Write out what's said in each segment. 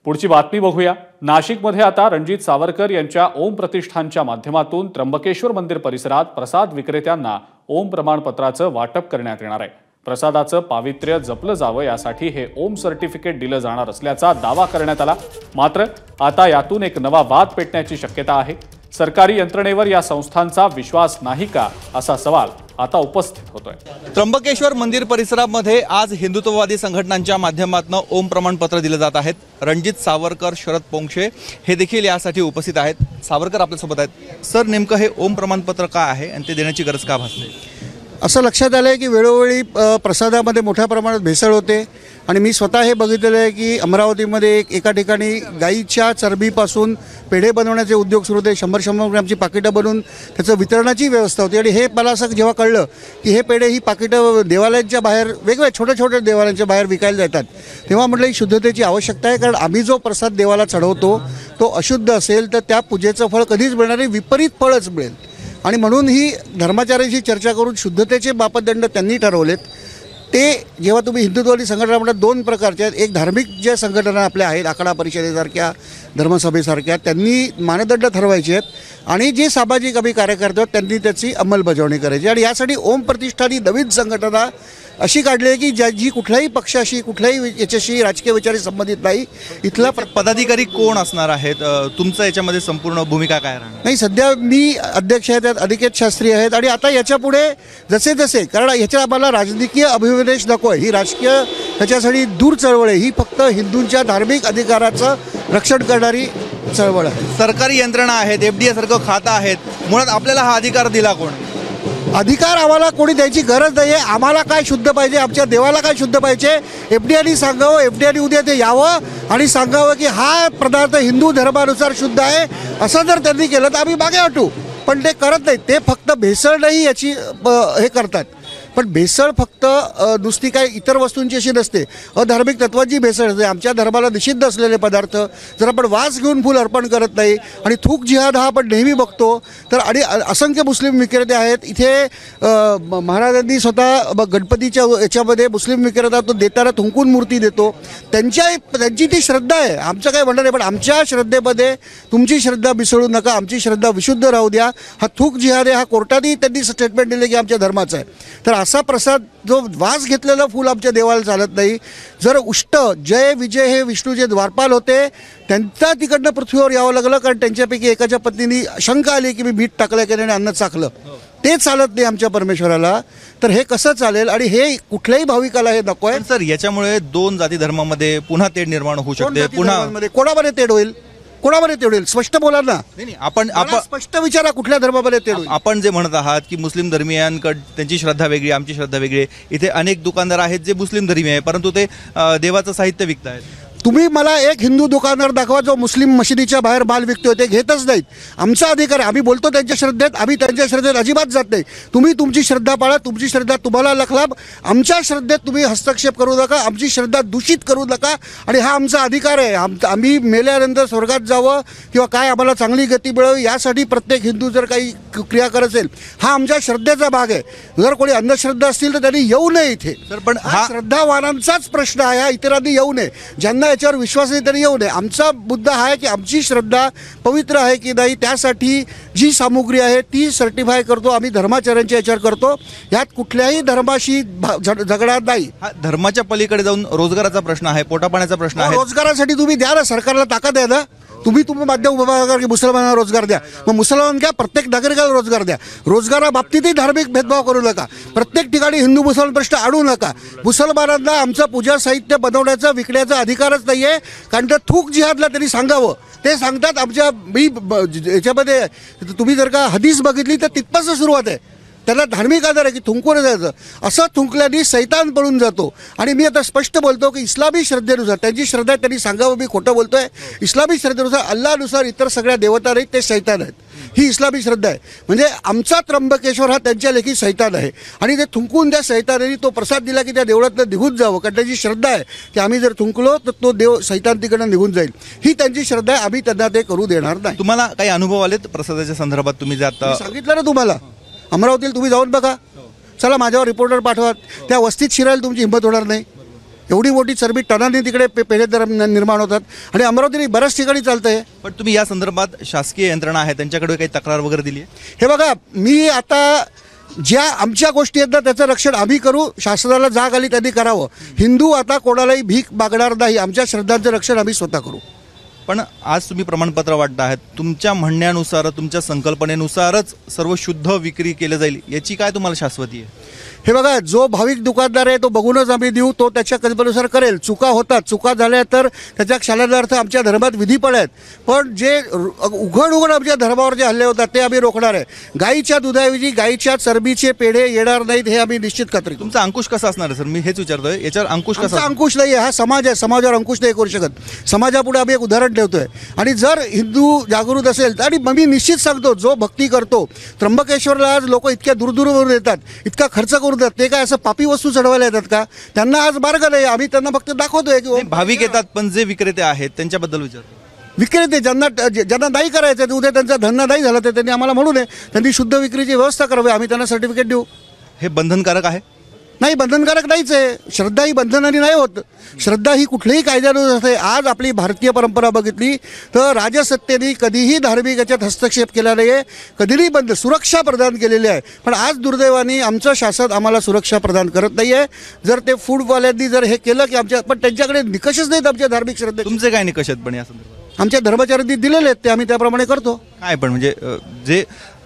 पुढची बातमी बघूया। नाशिकमध्ये आता रणजित सावरकर यांच्या ओम प्रतिष्ठानच्या माध्यमातून त्र्यंबकेश्वर मंदिर परिसरात प्रसाद विक्रेत्यांना ओम प्रमाणपत्राचं वाटप करण्यात येणार आहे। प्रसादाचं पावित्र्य जपलं जावं यासाठी हे ओम सर्टिफिकेट दिलं जाणार असल्याचा दावा करण्यात आला। मात्र आता यातून एक नवा वाद पेटण्याची शक्यता आहे। सरकारी यंत्रणेवर या संस्थांचा विश्वास नाही का असा सवाल आता उपस्थित होतोय। त्र्यंबकेश्वर मंदिर परिसरामध्ये आज हिंदुत्ववादी संघटनांच्या माध्यमातून ओम प्रमाणपत्र दिले जात आहेत। रणजित सावरकर, शरद पोंक्षे हे देखील यासाठी उपस्थित आहेत। सावरकर आपल्यासोबत आहेत। सर, नेमकं हे ओम प्रमाणपत्र काय आहे आणि ते देण्याची गरज का भासते? असं लक्षात आलं आहे की वेळोवेळी प्रसादामध्ये मोठ्या प्रमाणात भेसळ होते आणि मी स्वतः हे बघितलेलं आहे की अमरावतीमध्ये एका ठिकाणी गाईच्या चरबीपासून पेढे बनवण्याचे उद्योग सुरू होते। 100-100 ग्रॅमची पाकिटं बनवून त्याचं वितरणाची व्यवस्था होती आणि हे मला असं जेव्हा कळलं की हे पेढे ही पाकिटं देवालयांच्या बाहेर वेगवेगळ्या छोट्या छोट्या देवालयांच्या बाहेर विकायला जातात, तेव्हा म्हटलं ही शुद्धतेची आवश्यकता आहे। कारण आम्ही जो प्रसाद देवाला चढवतो तो अशुद्ध असेल तर त्या पूजेचं फळ कधीच मिळणार नाही, विपरीत फळच मिळेल। आणि म्हणून ही धर्माचार्यांशी चर्चा करून शुद्धतेचे मापदंड त्यांनी ठरवलेत। ते जेव्हा तुम्ही हिंदुत्ववादी संघटना म्हणतात दोन प्रकारच्या आहेत, एक धार्मिक ज्या संघटना आपल्या आहेत आखाडा परिषदेसारख्या, धर्मसभेसारख्या, त्यांनी मानदंड ठरवायचे आहेत आणि जे सामाजिक आम्ही कार्यकर्ते आहेत त्यांनी त्याची अंमलबजावणी करायची। आणि यासाठी ओम प्रतिष्ठान ही नवीन संघटना अशी काढली आहे की जी कुठल्याही पक्षाशी कुठल्याही याच्याशी राजकीय विचाराशी संबंधित नाही। इथला पदाधिकारी कोण असणार आहेत? तुमचं याच्यामध्ये संपूर्ण भूमिका काय राहणार? नाही, सध्या मी अध्यक्ष आहेत, त्यात अनिकेत शास्त्री आहेत आणि आता याच्यापुढे जसे जसे, कारण ह्याच्या आम्हाला राजकीय अभिनिवेश नको आहे, ही राजकीय ह्याच्यासाठी दूर चळवळ आहे, ही फक्त हिंदूंच्या धार्मिक अधिकाराचं रक्षण करणारी चळवळ आहे। सरकारी यंत्रणा आहेत, FDI सारखं खातं आहेत, मुळात आपल्याला हा अधिकार दिला कोण? अधिकार आम्हाला कोणी द्यायची गरज नाही आहे। आम्हाला काय शुद्ध पाहिजे, आमच्या देवाला काय शुद्ध पाहिजे, FDIने सांगावं, FDIने उद्या ते यावं आणि सांगावं की हा पदार्थ हिंदू धर्मानुसार शुद्ध आहे। असं जर त्यांनी केलं तर आम्ही मागे हटू, पण ते करत नाही। ते फक्त भेसळ नाही याची हे करतात, पण भेसळ फक्त नुसती काय इतर वस्तूंची अशी नसते, अधार्मिक तत्वांची भेसळ असते। आमच्या धर्माला निषिद्ध असलेले पदार्थ जर आपण वास घेऊन फूल अर्पण करत नाही आणि थूक जिहाद हा आपण नेहमी बघतो तर, आणि असंख्य मुस्लिम विक्रेते आहेत इथे। महाराजांनी स्वतः गणपतीच्या याच्यामध्ये मुस्लिम विक्रेता तो देताना थुंकून मूर्ती देतो, त्यांची ती श्रद्धा आहे, आमचं काय म्हणणं नाही। पण आमच्या श्रद्धेमध्ये तुमची श्रद्धा मिसळू नका, आमची श्रद्धा विशुद्ध राहू द्या। हा थूक जिहाद आहे, हा कोर्टाने त्यांनी स्टेटमेंट दिले की आमच्या धर्माचा आहे। तर असा प्रसाद जो वास घेतलेलं फूल आमच्या देवाला चालत नाही। जर उष्ट जय विजय हे विष्णूचे द्वारपाल होते, त्यांचा तिकडनं पृथ्वीवर यावं लागलं कारण त्यांच्यापैकी एकाच्या पत्नीने शंका आली की मी मीठ टाकलं की नाही अन्न चाकलं, ते चालत नाही आमच्या परमेश्वराला। तर हे कसं चालेल? आणि हे कुठल्याही भाविकाला हे नको आहे। सर, याच्यामुळे दोन जाती धर्मामध्ये पुन्हा तेढ निर्माण होऊ शकते। पुन्हा कोणामध्ये तेढ होईल? कोणामध्ये तेढ होईल? स्पष्ट बोला ना। आपण स्पष्ट विचारा, कुठल्या धर्मामध्ये तेढ होईल? आपण जे म्हणत आहात की मुस्लिम धर्मीयांकडे त्यांची श्रद्धा वेगळी, आमची श्रद्धा वेगळी। इथे अनेक दुकानदार आहेत जे मुस्लिम धर्मीय आहे परंतु ते देवाचं साहित्य विकतायत। तुम्ही मला एक हिंदू दुकानदार दाखवा जो मुस्लिम मशिदीच्या बाहेर माल विकतोय, ते घेतच नाहीत। आमचा अधिकार आहे, आम्ही बोलतो त्यांच्या श्रद्धेत, आम्ही त्यांच्या श्रद्धेत अजिबात जात नाही। तुम्ही तुमची श्रद्धा पाळा, तुमची श्रद्धा तुम्हाला लखलाभ, आमच्या श्रद्धेत तुम्ही हस्तक्षेप करू नका, आमची श्रद्धा दूषित करू नका। आणि हा आमचा अधिकार आहे। आम्ही मेल्यानंतर स्वर्गात जावं किंवा काय आम्हाला चांगली गती मिळावी यासाठी प्रत्येक हिंदू जर काही क्रिया करत असेल, हा आमच्या श्रद्धेचा भाग आहे। जर कोणी अंधश्रद्धा असतील तर त्यांनी येऊ नये इथे। पण हा श्रद्धावानांचाच प्रश्न आहे, इतरांनी येऊ नये। ज्यांना याच्यावर विश्वास नाही तरी येऊ नये। आमचा मुद्दा हा आहे की आमची श्रद्धा पवित्र आहे की नाही, त्यासाठी जी सामुग्री आहे ती सर्टिफाय करतो आम्ही, धर्माचार्यांच्या याच्यावर करतो। यात कुठल्याही धर्माशी झगडा नाही। हा धर्माच्या पलीकडे जाऊन रोजगाराचा प्रश्न आहे, पोटापाण्याचा प्रश्न आहे। रोजगारासाठी तुम्ही द्या ना, सरकारला ताकद आहे ना। तुम्ही माध्यम उभा करा की मुसलमानांना रोजगार द्या, मग मुसलमान घ्या, प्रत्येक नागरिकाला रोजगार द्या। रोजगाराबाबतीतही धार्मिक भेदभाव करू नका, प्रत्येक ठिकाणी हिंदू मुसलमान प्रश्न आणू नका। मुसलमानांना आमचं पूजा साहित्य बनवण्याचा विकण्याचा अधिकारच नाही आहे, कारण ते थूक जिहादला त्यांनी सांगावं। ते सांगतात आमच्या याच्यामध्ये तुम्ही जर का हदीस बघितली तर तिथपासून सुरुवात आहे। त्यांना धार्मिक आधार आहे की थुंकून जायचं, असं थुंकल्याने सैतान पळून जातो। आणि मी आता स्पष्ट बोलतो की इस्लामी श्रद्धेनुसार त्यांची श्रद्धा त्यांनी सांगावं, मी खोटं बोलतोय। इस्लामी श्रद्धेनुसार अल्लानुसार इतर सगळ्या देवता नाहीत, ते सैतान आहेत, ही इस्लामी श्रद्धा आहे। म्हणजे आमचा त्र्यंबकेश्वर हा त्यांच्या लेखी सैतान आहे आणि ते थुंकून त्या सैतानाने तो प्रसाद दिला की त्या देवळातनं निघून जावं, कारण त्यांची श्रद्धा आहे की आम्ही जर थुंकलो तर तो देव सैतान तिकडनं निघून जाईल, ही त्यांची श्रद्धा आहे। आम्ही त्यांना ते करू देणार नाही। तुम्हाला काही अनुभव आलेत प्रसादाच्या संदर्भात? तुम्ही जाता सांगितलं ना तुम्हाला, अमरावतीला तुम्ही जाऊन बघा, चला माझ्यावर रिपोर्टर पाठवा, त्या वस्तीत शिरायला तुमची हिंमत होणार नाही। एवढी मोठी चरबी टनाने तिकडे पेढे निर्माण होतात आणि अमरावती बऱ्याच ठिकाणी चालतं आहे. पण तुम्ही या संदर्भात शासकीय यंत्रणा आहे त्यांच्याकडे काही तक्रार वगैरे दिली आहे? हे बघा, मी आता ज्या आमच्या गोष्टी आहेत ना त्याचं रक्षण आम्ही करू, शासनाला जाग आली त्यांनी करावं. हिंदू आता कोणालाही भीक मागणार नाही, आमच्या श्रद्धांचं रक्षण आम्ही स्वतः करू. पण आज तुम्ही प्रमाणपत्र वाटत आहात, तुमच्या म्हणण्यानुसार तुमच्या संकल्पनेनुसारच सर्व शुद्ध विक्री केलं जाईल, याची काय तुम्हाला शाश्वती आहे? हे बघा, जो भाविक दुकानदार आहे तो बघूनच आम्ही देऊ, तो त्याच्या कल्पनेनुसार करेल. चुका होतात, चुका झाल्या तर त्याच्या क्षालनार्थ आमच्या धर्मात विधी पण आहेत. पण जे उघड आमच्या धर्मावर जे हल्ले होतात ते आम्ही रोखणार आहे. गाईच्या दुधाऐवजी गाईच्या चरबीचे पेढे येणार नाहीत, हे आम्ही निश्चित खात्री. तुमचा अंकुश कसा असणार आहे सर? मी हेच विचारतोय, याच्यावर अंकुश कसा? अंकुश नाही, हा समाज आहे, समाजावर अंकुश नाही करू शकत. समाजापुढे आम्ही एक उदाहरण ठेवतोय. आणि जर हिंदू जागृत असेल आणि मी निश्चित सांगतो, जो भक्ती करतो, त्र्यंबकेश्वरला आज लोक इतक्या दूरवरून येतात, इतका खर्च करून येतात, ते काय असं पापी वस्तू चढवायला येतात का? त्यांना आज मार्ग नाही, आम्ही त्यांना फक्त दाखवतोय की भाविक येतात. पण जे विक्रेते आहेत त्यांच्याबद्दल विचारतो. विक्रेते ज्यांना नाही करायचं, उद्या त्यांचा धंदा नाही झाला तर त्यांनी आम्हाला म्हणू नये, त्यांनी शुद्ध विक्रीची व्यवस्था करावी, आम्ही त्यांना सर्टिफिकेट देऊ. हे बंधनकारक आहे? नाही, बंधनकारक नाहीच आहे. श्रद्धा ही बंधनाने नाही होत. श्रद्धा ही कुठल्याही कायद्यानुसार असते. आज आपली भारतीय परंपरा बघितली तर राजसत्तेने कधीही धार्मिक याच्यात हस्तक्षेप केला नाही आहे, कधीही सुरक्षा प्रदान केलेली आहे. पण आज दुर्दैवाने आमचं शासन आम्हाला सुरक्षा प्रदान करत नाही आहे. जर ते फूडवाल्यांनी जर हे केलं की पण त्यांच्याकडे निकषच नाहीत आमच्या धार्मिक श्रद्धे. तुमचे काय निकष आहेत पण या संदर्भात? आमच्या धर्माचार्यांनी दिलेले आहेत, ते आम्ही त्याप्रमाणे करतो. काय पण म्हणजे जे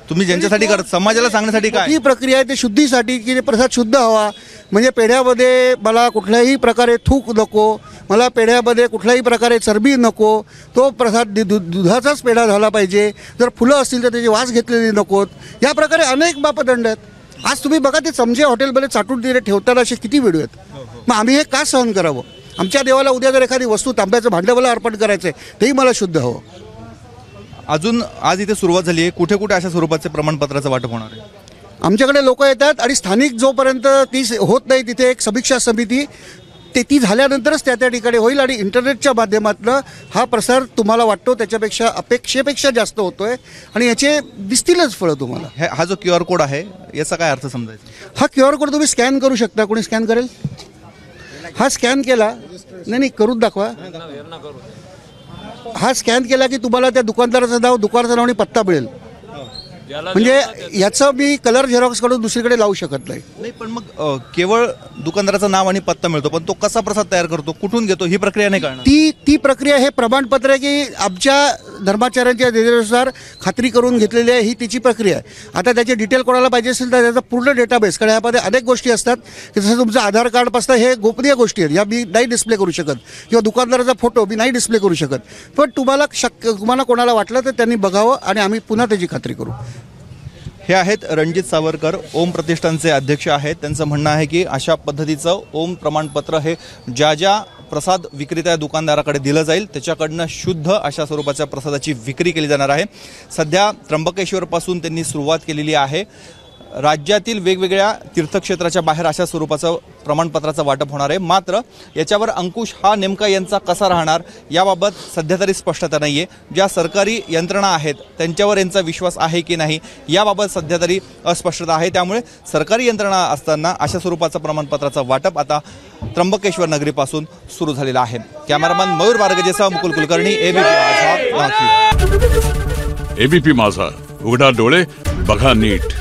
तुम्ही ज्यांच्यासाठी करत, समाजाला सांगण्यासाठी काय ही प्रक्रिया आहे? ते शुद्धीसाठी की ते प्रसाद शुद्ध हवा. म्हणजे पेढ्यामध्ये मला कुठल्याही प्रकारे थूक नको, मला पेढ्यामध्ये कुठल्याही प्रकारे चरबी नको, तो प्रसाद दुधाचाच पेढा झाला पाहिजे. जर फुलं असतील तर त्याची वास घेतलेली नकोत. या प्रकारे अनेक मापदंड आहेत. आज तुम्ही बघा, ते चमचे हॉटेलमध्ये चाटून तिथे ठेवताना असे किती व्हिडिओ आहेत. मग आम्ही हे का सहन करावं? आमच्या देवाला उद्या जर एखादी वस्तू, तांब्याचं भांडं मला अर्पण करायचं आहे, तेही मला शुद्ध हवं. अजून आज इथे सुरुवात झाली आहे, कुठे कुठे अशा स्वरूपाचे प्रमाणपत्राचं वाटप होणार आहे? आमच्याकडे लोक येतात आणि स्थानिक जोपर्यंत ती होत नाही तिथे एक समीक्षा समिती, ती झाल्यानंतरच त्या ठिकाणी होईल. आणि इंटरनेटच्या माध्यमातून हा प्रसार तुम्हाला वाटतो त्याच्यापेक्षा अपेक्षेपेक्षा जास्त होतोय आणि याचे दिसतीलच फळं तुम्हाला. हा जो QR कोड आहे याचा काय अर्थ समजायचा? हा QR कोड तुम्ही स्कॅन करू शकता. कोणी स्कॅन करेल? हा स्कॅन केला, नाही करून दाखवा. हा स्कॅन केला की तुम्हाला त्या दुकानदाराचं नाव, दुकानाचं नाव आणि पत्ता मिळेल. म्हणजे याचं मी कलर झेरॉक्स काढून दुसरीकडे लावू शकत नाही. पण मग केवळ दुकानदाराचं नाव आणि पत्ता मिळतो, पण तो कसा प्रसाद तयार करतो, कुठून घेतो, ही प्रक्रिया नाही कळणार. ती प्रक्रिया, हे प्रमाणपत्र आहे की आमच्या धर्माचार्यांच्या निर्देशानुसार खात्री करून घेतलेली आहे, ही तिची प्रक्रिया आहे. आता त्याचे डिटेल कोणाला पाहिजे असेल तर त्याचा पूर्ण डेटाबेस, कारण यामध्ये अनेक गोष्टी असतात की जसं तुमचं आधार कार्ड पासून हे गोपनीय गोष्टी आहेत, या मी नाही डिस्प्ले करू शकत, किंवा दुकानदाराचा फोटो मी नाही डिस्प्ले करू शकत. पण तुम्हाला कोणाला वाटलं तर त्यांनी बघावं आणि आम्ही पुन्हा त्याची खात्री करू. हे आहेत रणजित सावरकर, ओम प्रतिष्ठानचे अध्यक्ष आहेत. त्यांचं म्हणणं आहे की अशा पद्धतीचं ओम प्रमाणपत्र हे ज्या प्रसाद विक्रेत्या दुकानदाराकडे दिलं जाईल त्याच्याकडनं शुद्ध अशा स्वरूपाच्या प्रसादाची विक्री केली जाणार आहे. सध्या त्र्यंबकेश्वरपासून त्यांनी सुरुवात केलेली आहे. राज्यातील वेगवेगळ्या तीर्थक्षेत्राच्या बाहेर अशा स्वरूपाचं प्रमाणपत्राचं वाटप होणार आहे. मात्र याच्यावर अंकुश हा नेमका यांचा कसा राहणार याबाबत सध्या तरी स्पष्टता नाही आहे. ज्या सरकारी यंत्रणा आहेत त्यांच्यावर यांचा विश्वास आहे की नाही याबाबत सध्या तरी अस्पष्टता आहे. त्यामुळे सरकारी यंत्रणा असताना अशा स्वरूपाचं प्रमाणपत्राचं वाटप आता त्र्यंबकेश्वर नगरीपासून सुरू झालेलं आहे. कॅमेरामॅन मयूर बारगजेसह मुकुल कुलकर्णी, ABP माझा. ABP माझा, उघडा डोळे बघा नीट.